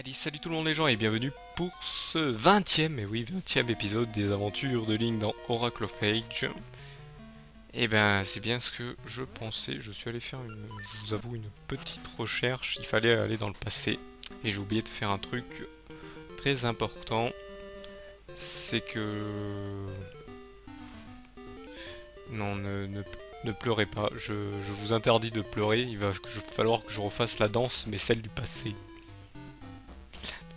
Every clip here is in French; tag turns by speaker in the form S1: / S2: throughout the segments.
S1: Allez, salut tout le monde les gens et bienvenue pour ce 20e, et oui 20e épisode des aventures de Link dans Oracle of Age. Et ben c'est bien ce que je pensais, je suis allé faire je vous avoue une petite recherche, il fallait aller dans le passé. Et j'ai oublié de faire un truc très important, c'est que... Non, ne pleurez pas, je vous interdis de pleurer, il va falloir que je refasse la danse, mais celle du passé.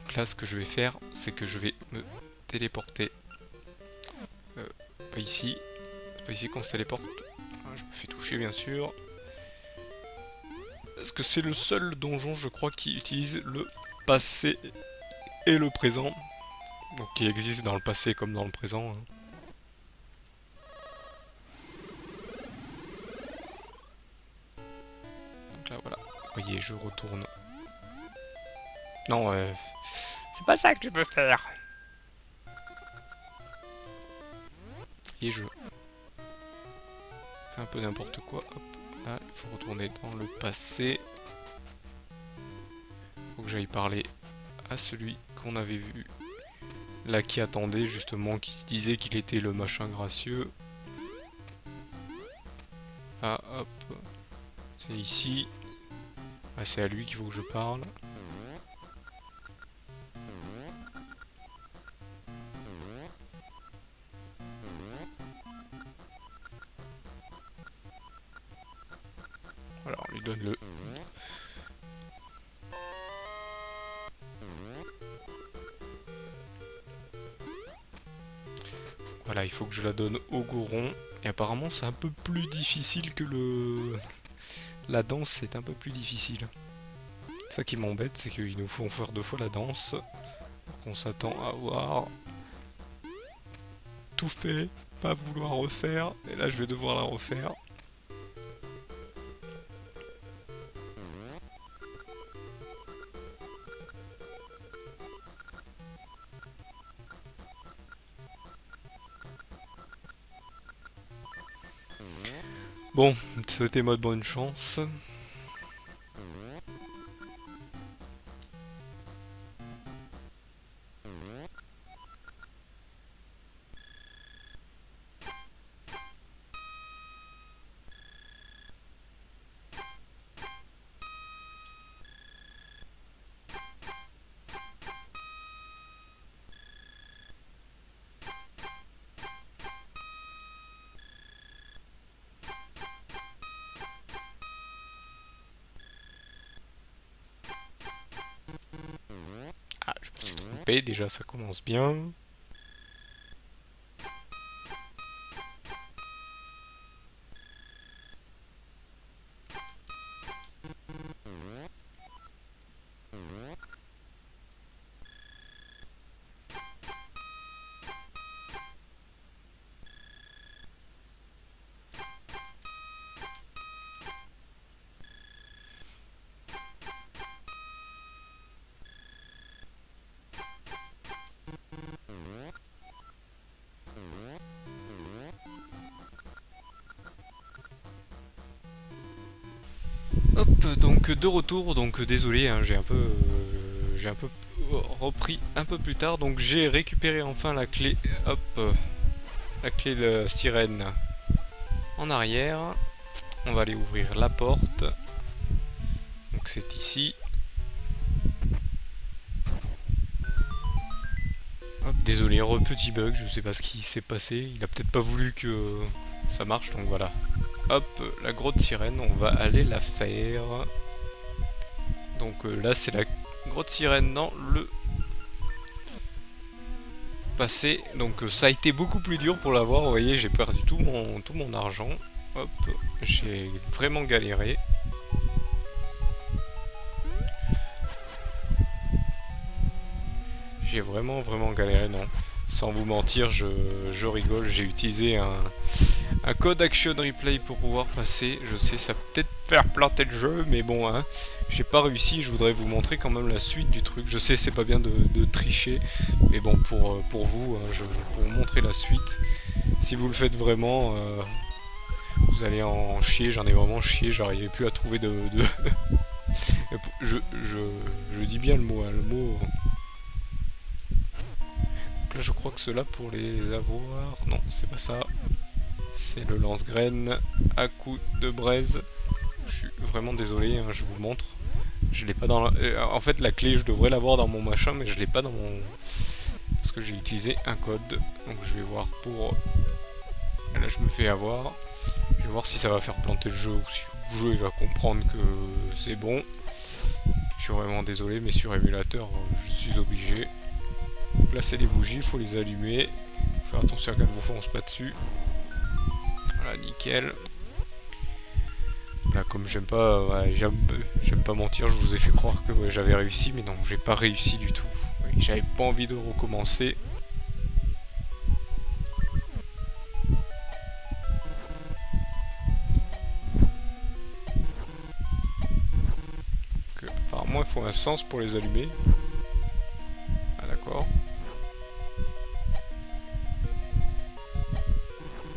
S1: Donc là, ce que je vais faire, c'est que je vais me téléporter. Pas ici. C'est pas ici qu'on se téléporte. Ah, je me fais toucher, bien sûr. Parce que c'est le seul donjon, je crois, qui utilise le passé et le présent. Donc qui existe dans le passé comme dans le présent. Hein. Donc là, voilà. Vous voyez, je retourne. Non, c'est pas ça que je veux faire. Et je fais un peu n'importe quoi. Hop. Là, il faut retourner dans le passé. Faut que j'aille parler à celui qu'on avait vu. Là, qui attendait justement, qui disait qu'il était le machin gracieux. Ah, hop. C'est ici. Ah, c'est à lui qu'il faut que je parle. Voilà, on lui donne le... Voilà, il faut que je la donne au Goron. Et apparemment, c'est un peu plus difficile que le... La danse, c'est un peu plus difficile. Ça qui m'embête, c'est qu'ils nous font faire 2 fois la danse. Alors qu'on s'attend à avoir... tout fait, pas vouloir refaire. Et là, je vais devoir la refaire. Bon, souhaitez-moi de bonne chance. Ah, je me suis trompé, déjà ça commence bien. Hop, donc de retour, donc désolé, hein, j'ai un peu repris un peu plus tard, donc j'ai récupéré enfin la clé, hop, la clé de sirène en arrière. On va aller ouvrir la porte, donc c'est ici. Hop, désolé, petit bug, je sais pas ce qui s'est passé, il a peut-être pas voulu que ça marche, donc voilà. Hop, la grotte sirène, on va aller la faire. Donc là c'est la grotte sirène dans le passé. Donc ça a été beaucoup plus dur pour l'avoir, vous voyez, j'ai perdu tout mon argent. Hop, j'ai vraiment galéré. J'ai vraiment galéré, non. Sans vous mentir, je rigole, j'ai utilisé un code action replay pour pouvoir passer. Je sais, ça peut peut-être faire planter le jeu, mais bon, hein, j'ai pas réussi. Je voudrais vous montrer quand même la suite du truc. Je sais, c'est pas bien de tricher, mais bon, pour vous, hein, pour vous montrer la suite. Si vous le faites vraiment, vous allez en chier. J'en ai vraiment chié. J'arrivais plus à trouver Je dis bien le mot, hein, le mot... Donc là je crois que ceux-là pour les avoir... Non, c'est pas ça. C'est le lance-graine à coup de braise. Je suis vraiment désolé, hein, je vous montre. Je l'ai pas dans la... En fait la clé je devrais l'avoir dans mon machin, mais je l'ai pas dans mon... Parce que j'ai utilisé un code. Donc je vais voir pour... Là je me fais avoir. Je vais voir si ça va faire planter le jeu ou si le jeu il va comprendre que c'est bon. Je suis vraiment désolé, mais sur émulateur je suis obligé. Placer les bougies, il faut les allumer. Faire attention qu'elles ne vous foncent pas dessus. Voilà, nickel. Là, comme j'aime pas, ouais, j'aime pas mentir, je vous ai fait croire que ouais, j'avais réussi, mais non, j'ai pas réussi du tout. Ouais, j'avais pas envie de recommencer. Apparemment, il faut un sens pour les allumer. Ah, d'accord.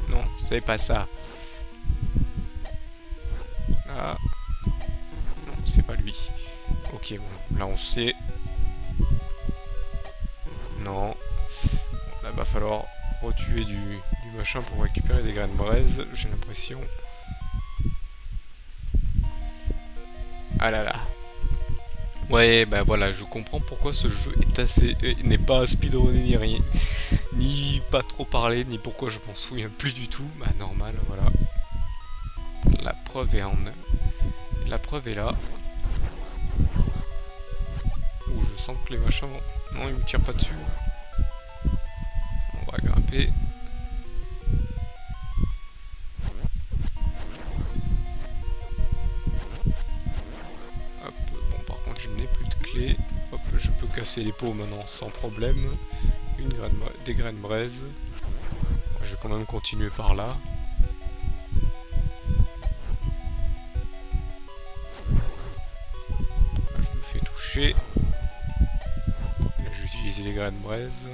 S1: Non, c'est pas ça. Là. Non, c'est pas lui. Ok, bon, là on sait. Non. Bon, là, va falloir retuer du machin pour récupérer des graines braise, j'ai l'impression. Ah là là. Ouais, bah voilà, je comprends pourquoi ce jeu est assez... n'est pas speedrunné ni rien. Ni pas trop parlé, ni pourquoi je m'en souviens plus du tout. Bah normal, voilà. La preuve est en... La preuve est là. Ouh, je sens que les machins vont... Non, ils me tirent pas dessus. On va grimper. Hop, bon par contre je n'ai plus de clé. Hop, je peux casser les pots maintenant sans problème. Des graines braise. Je vais quand même continuer par là. Là je me fais toucher. Là je vais utiliser les graines braise.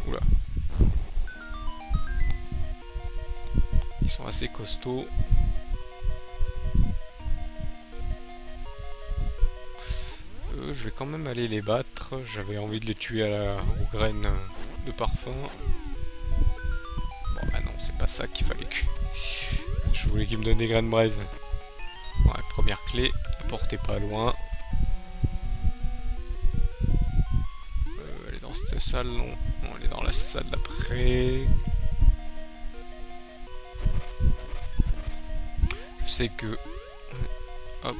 S1: Oula. Ils sont assez costauds. Je vais quand même aller les battre. J'avais envie de les tuer aux graines de parfum. Bon bah non, c'est pas ça qu'il fallait que... Je voulais qu'ils me donnent des graines braise. Ouais, première clé, la porte est pas loin. Elle est dans cette salle, non, elle est dans la salle d'après. Je sais que... Hop...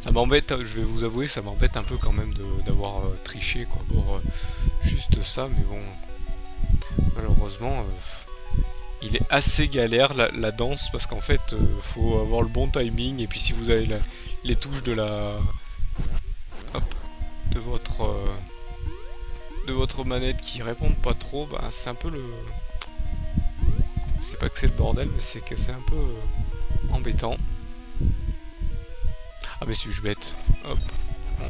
S1: Ça m'embête, je vais vous avouer, ça m'embête un peu quand même d'avoir triché quoi, pour juste ça, mais bon, malheureusement, il est assez galère la danse, parce qu'en fait, faut avoir le bon timing, et puis si vous avez les touches de la... Hop, de votre manette qui répondent pas trop, bah c'est un peu le... C'est pas que c'est le bordel, mais c'est que c'est un peu embêtant. Ah mais suis-je bête. Hop. On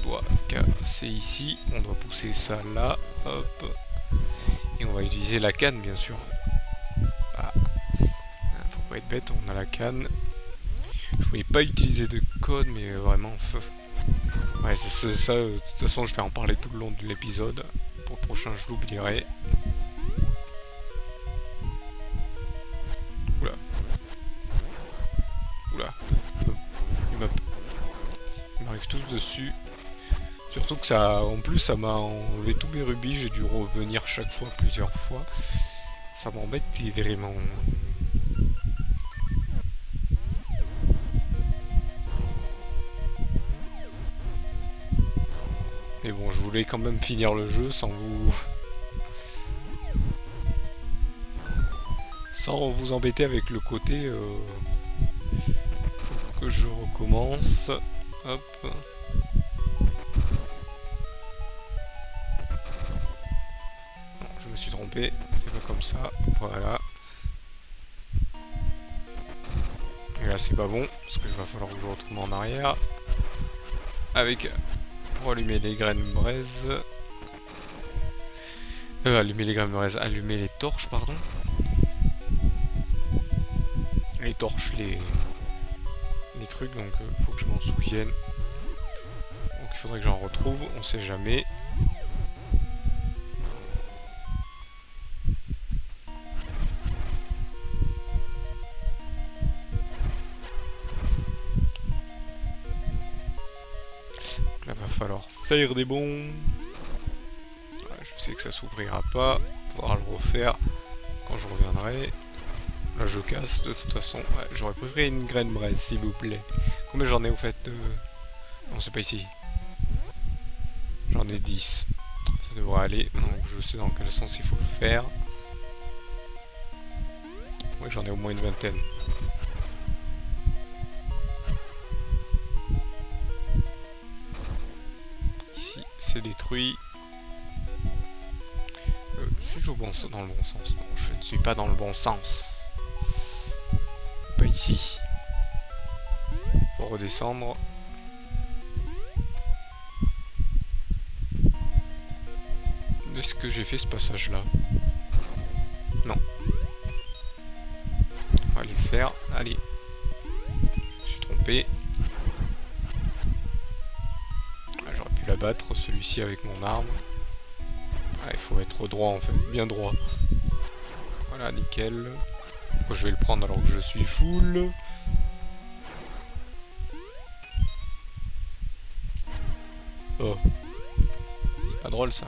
S1: doit casser ici. On doit pousser ça là. Hop. Et on va utiliser la canne bien sûr. Ah. Faut pas être bête, on a la canne. Je voulais pas utiliser de code, mais vraiment... Ouais, c'est ça. De toute façon, je vais en parler tout le long de l'épisode. Pour le prochain, je l'oublierai. Oula. Oula. Ils m'arrivent tous dessus. Surtout que ça, en plus, ça m'a enlevé tous mes rubis. J'ai dû revenir chaque fois, plusieurs fois. Ça m'embête vraiment. Mais bon, je voulais quand même finir le jeu sans vous embêter avec le côté que je recommence. Hop. Non, je me suis trompé, c'est pas comme ça. Voilà. Et là c'est pas bon, parce que il va falloir que je retourne en arrière. Avec... Pour allumer les graines braise. Allumer les graines braise, allumer les torches, pardon. Les torches, les des trucs, donc faut que je m'en souvienne. Donc il faudrait que j'en retrouve, on sait jamais. Donc là va falloir faire des bons. Ouais, je sais que ça s'ouvrira pas, faudra le refaire quand je reviendrai. Là je casse de toute façon. Ouais, j'aurais préféré une graine braise s'il vous plaît. Combien j'en ai au fait Non, c'est pas ici. J'en ai 10. Ça devrait aller. Donc je sais dans quel sens il faut le faire. Ouais, j'en ai au moins une vingtaine. Ici, c'est détruit. Suis-je dans le bon sens? Non, je ne suis pas dans le bon sens. Pas ici. Pour redescendre. Est-ce que j'ai fait ce passage là? Non. On va aller le faire. Allez. Je suis trompé. Ah, j'aurais pu l'abattre, celui-ci avec mon arme. Ah, il faut être droit en fait, bien droit. Voilà, nickel. Pourquoi je vais le prendre alors que je suis full? Oh. C'est pas drôle ça.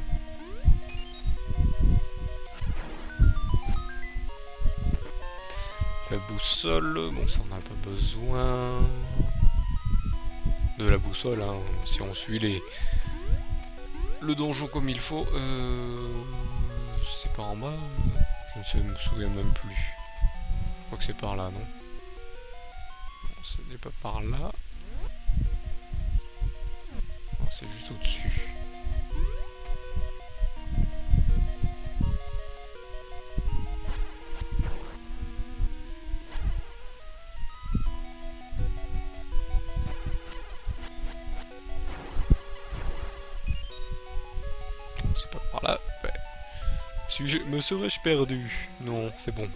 S1: La boussole, bon ça on n'a pas besoin de la boussole, hein, si on suit le donjon comme il faut. C'est par en bas, je ne me souviens même plus. Je crois que c'est par là, non? Non, ce n'est pas par là. Non, c'est juste au-dessus. C'est pas par là. Ouais. Me serais-je perdu? Non, c'est bon.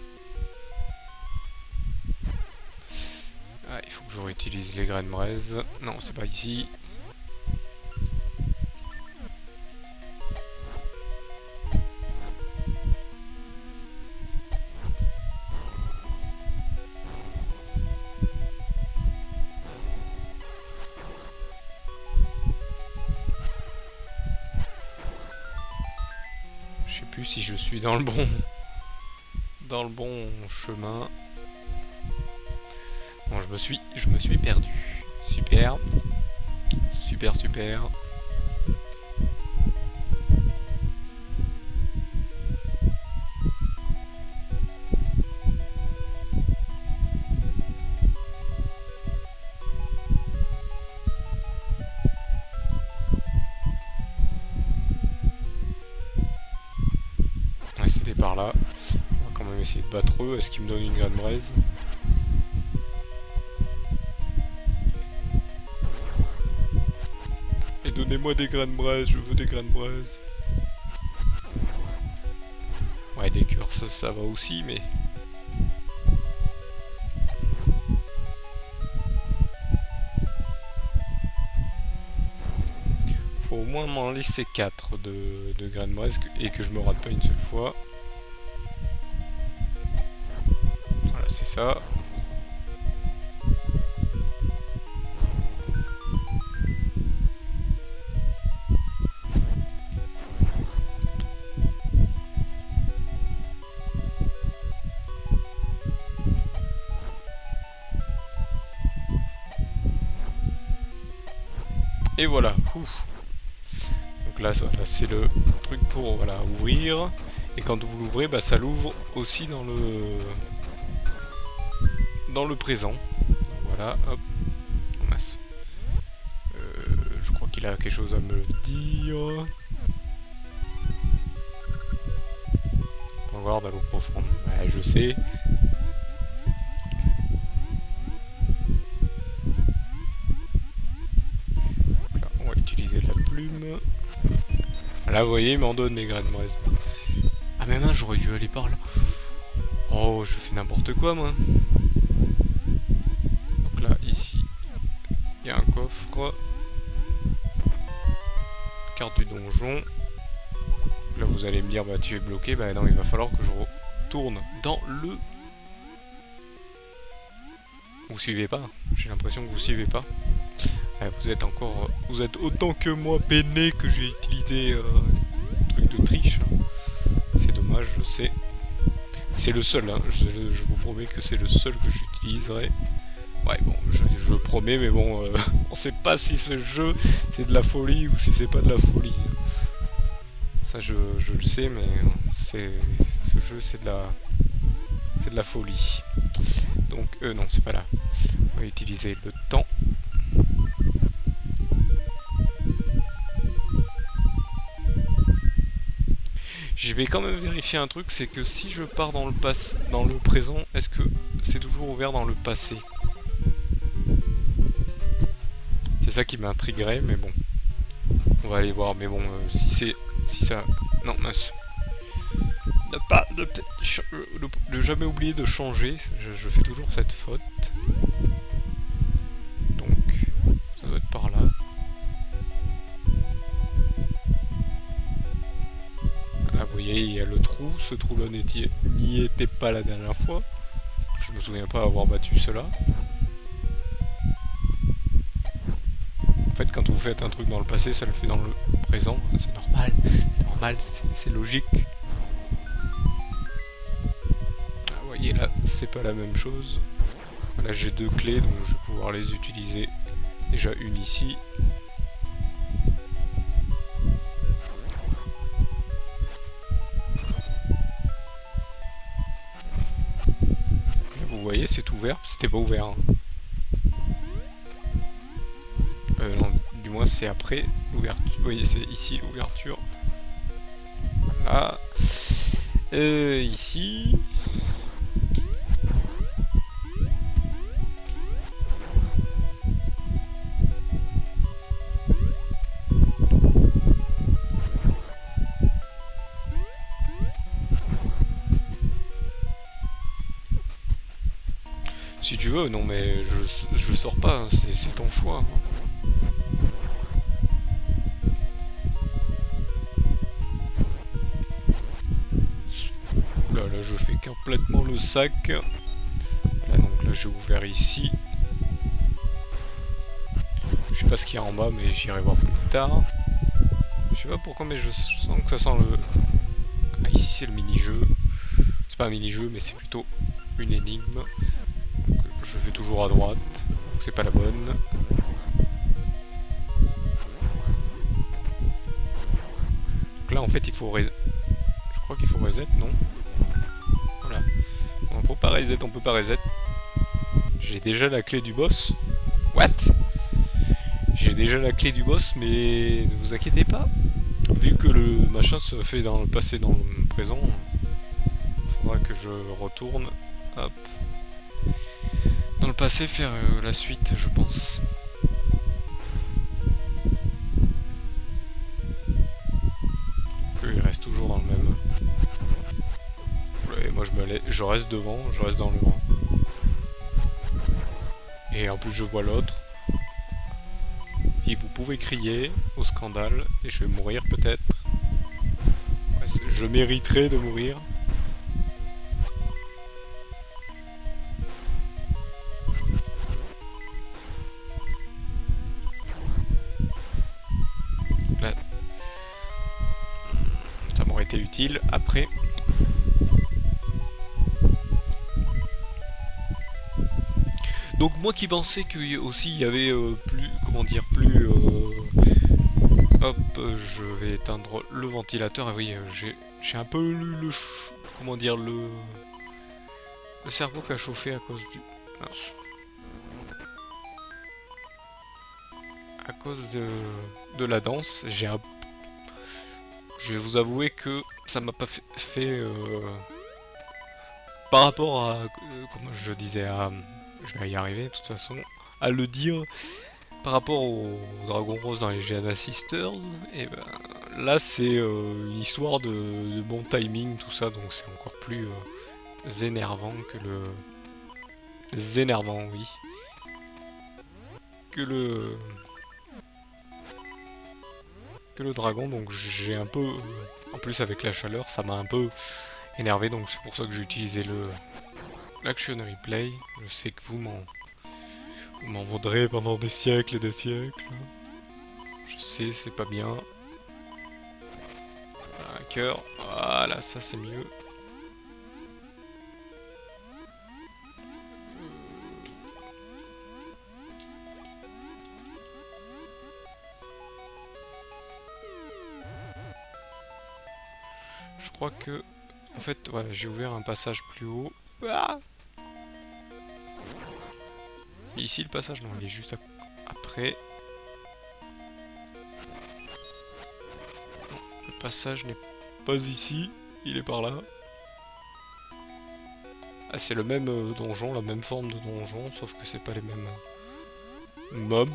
S1: Ah, il faut que je réutilise les graines braise. Non, c'est pas ici. Je sais plus si je suis dans le bon chemin. Bon, je me suis perdu. Super. Super, super. Ouais, c'était par là. On va quand même essayer de battre eux. Est-ce qu'ils me donnent une graine braise? Et donnez-moi des graines braise, je veux des graines braise. Ouais, des cœurs, ça va aussi, mais... Faut au moins m'en laisser 4 de graines braise et que je me rate pas une seule fois. Voilà, c'est ça. Et voilà. Ouf. Donc là, c'est le truc pour ouvrir. Et quand vous l'ouvrez, bah, ça l'ouvre aussi dans le présent. Donc voilà, hop. Oh, mince. Je crois qu'il a quelque chose à me dire. Point garde à l'eau profonde. Ouais, je sais. Là, on va utiliser la plume. Là, vous voyez, il m'en donne des graines braise. Ah, mais mince, j'aurais dû aller par là. Oh, je fais n'importe quoi, moi. Donc là, ici, Il y a un coffre. Carte du donjon. Là vous allez me dire bah tu es bloqué, bah non il va falloir que je retourne dans le... Vous suivez pas, j'ai l'impression que vous suivez pas. Vous êtes encore... Vous êtes autant que moi peiné que j'ai utilisé un truc de triche. C'est dommage, je sais. C'est le seul, hein. Je vous promets que c'est le seul que j'utiliserai. Ouais, bon, je promets, mais bon, on sait pas si ce jeu c'est de la folie ou si c'est pas de la folie. Ça, je le sais, mais ce jeu c'est de la folie. Donc, non, c'est pas là. On va utiliser le temps. Je vais quand même vérifier un truc, c'est que si je pars dans le présent, est-ce que c'est toujours ouvert dans le passé? C'est ça qui m'intriguerait, mais bon. On va aller voir, mais bon, si ça... Non, mince. Ne jamais oublier de changer, je fais toujours cette faute. Donc, ça doit être par là. Là, vous voyez, il y a le trou. Ce trou-là n'y était pas la dernière fois. Je me souviens pas avoir battu cela. En fait, quand vous faites un truc dans le passé, ça le fait dans le présent. C'est normal, c'est logique. Ah, vous voyez, là, c'est pas la même chose. Là, j'ai deux clés, donc je vais pouvoir les utiliser. Déjà une ici. Vous voyez, c'est ouvert. C'était pas ouvert. Hein. Non, du moins c'est après l'ouverture. Vous voyez, c'est ici l'ouverture. Là. Ici. Si tu veux, non mais je sors pas, hein, c'est ton choix. Hein. Là, je fais complètement le sac. Là, donc là, j'ai ouvert ici. Je sais pas ce qu'il y a en bas, mais j'irai voir plus tard. Je sais pas pourquoi, mais je sens que ça sent le... Ah, ici, c'est le mini-jeu. C'est pas un mini-jeu, mais c'est plutôt une énigme. Donc, je fais toujours à droite. Donc, c'est pas la bonne. Donc là, en fait, il faut... Je crois qu'il faut reset, non? Voilà. On peut pas reset, on peut pas reset. J'ai déjà la clé du boss. What? J'ai déjà la clé du boss, mais ne vous inquiétez pas. Vu que le machin se fait dans le passé, dans le présent, il faudra que je retourne. Hop. Dans le passé, faire la suite, je pense. Il reste toujours dans le même. Et moi je reste devant, je reste dans le rang. Et en plus je vois l'autre. Et vous pouvez crier au scandale et je vais mourir peut-être. Ouais, je mériterais de mourir. Là, ça m'aurait été utile après. Donc moi qui pensais que aussi il y avait plus, comment dire, plus... hop, je vais éteindre le ventilateur. Ah oui, j'ai un peu comment dire, le cerveau qui a chauffé à cause du... Mince. À cause de la danse, je vais vous avouer que ça m'a pas fait par rapport à, comme je disais, je vais y arriver de toute façon, à le dire, par rapport au Dragon Rose dans les Giana Sisters, et ben là c'est une histoire de bon timing, tout ça, donc c'est encore plus énervant que le... Énervant, oui. que le dragon, donc j'ai un peu, en plus avec la chaleur, ça m'a un peu énervé, donc c'est pour ça que j'ai utilisé l'action replay. Je sais que vous m'en voudrez pendant des siècles et des siècles. Je sais, c'est pas bien. Un cœur, voilà, ça c'est mieux. Je crois que, en fait, voilà, j'ai ouvert un passage plus haut. Ah, et ici le passage, non, il est juste après. Non, le passage n'est pas ici, il est par là. Ah, c'est le même donjon, la même forme de donjon, sauf que c'est pas les mêmes mobs.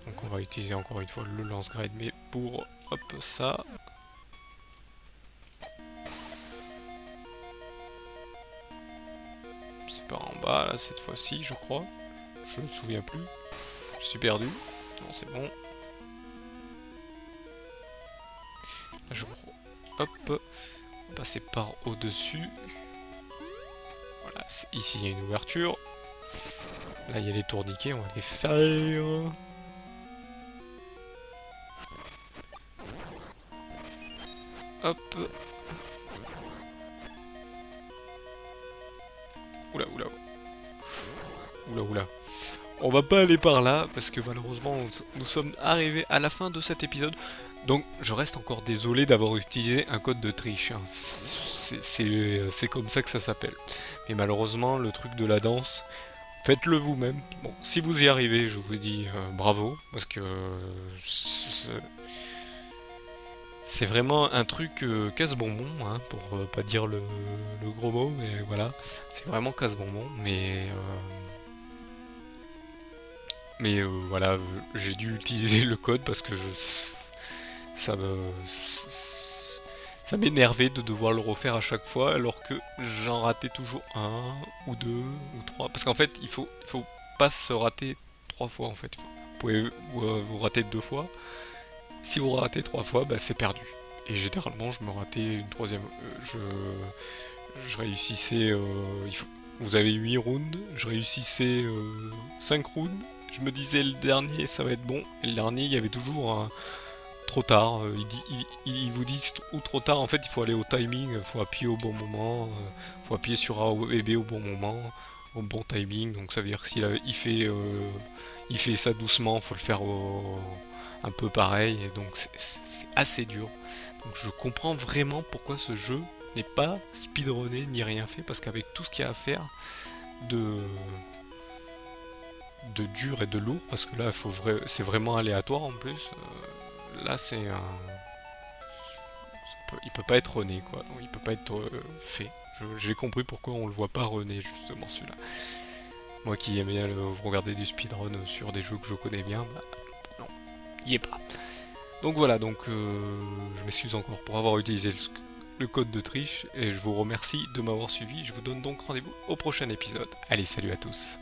S1: Donc on va utiliser encore une fois le lance-grade, mais pour hop ça. C'est par en bas là cette fois-ci, je crois. Je ne me souviens plus. Je suis perdu. Non, c'est bon. Là je crois. Hop. Passer par au-dessus. Voilà, ici il y a une ouverture. Là il y a les tourniquets, on va les faire. Hop. Oula, oula. Oula, oula. On va pas aller par là, parce que malheureusement, nous sommes arrivés à la fin de cet épisode. Donc, je reste encore désolé d'avoir utilisé un code de triche. Hein. C'est comme ça que ça s'appelle. Mais malheureusement, le truc de la danse, faites-le vous-même. Bon, si vous y arrivez, je vous dis bravo, parce que c'est vraiment un truc casse-bonbon, hein, pour pas dire le gros mot, mais voilà. C'est vraiment casse-bonbon, mais voilà, j'ai dû utiliser le code parce que ça m'énervait de devoir le refaire à chaque fois alors que j'en ratais toujours un ou deux ou trois. Parce qu'en fait, il faut pas se rater trois fois en fait. Vous pouvez vous rater deux fois. Si vous ratez trois fois, bah, c'est perdu. Et généralement, je me ratais une troisième. Je réussissais. Vous avez 8 rounds, je réussissais 5 rounds. Je me disais le dernier ça va être bon. Et le dernier, il y avait toujours un trop tard. Il vous dit ou trop tard, en fait, il faut aller au timing, il faut appuyer au bon moment, il faut appuyer sur A et B au bon moment, au bon timing. Donc ça veut dire que il fait ça doucement, il faut le faire un peu pareil. Et donc c'est assez dur. Donc je comprends vraiment pourquoi ce jeu n'est pas speedrunné ni rien fait, parce qu'avec tout ce qu'il y a à faire de dur et de lourd, parce que là c'est vraiment aléatoire en plus, là c'est un... il peut pas être runné quoi, donc il peut pas être fait. J'ai compris pourquoi on le voit pas runné justement celui-là. Moi qui aime bien regarder du speedrun sur des jeux que je connais bien, bah, non, il y est pas. Donc voilà, donc je m'excuse encore pour avoir utilisé le code de triche et je vous remercie de m'avoir suivi. Je vous donne donc rendez-vous au prochain épisode. Allez, salut à tous.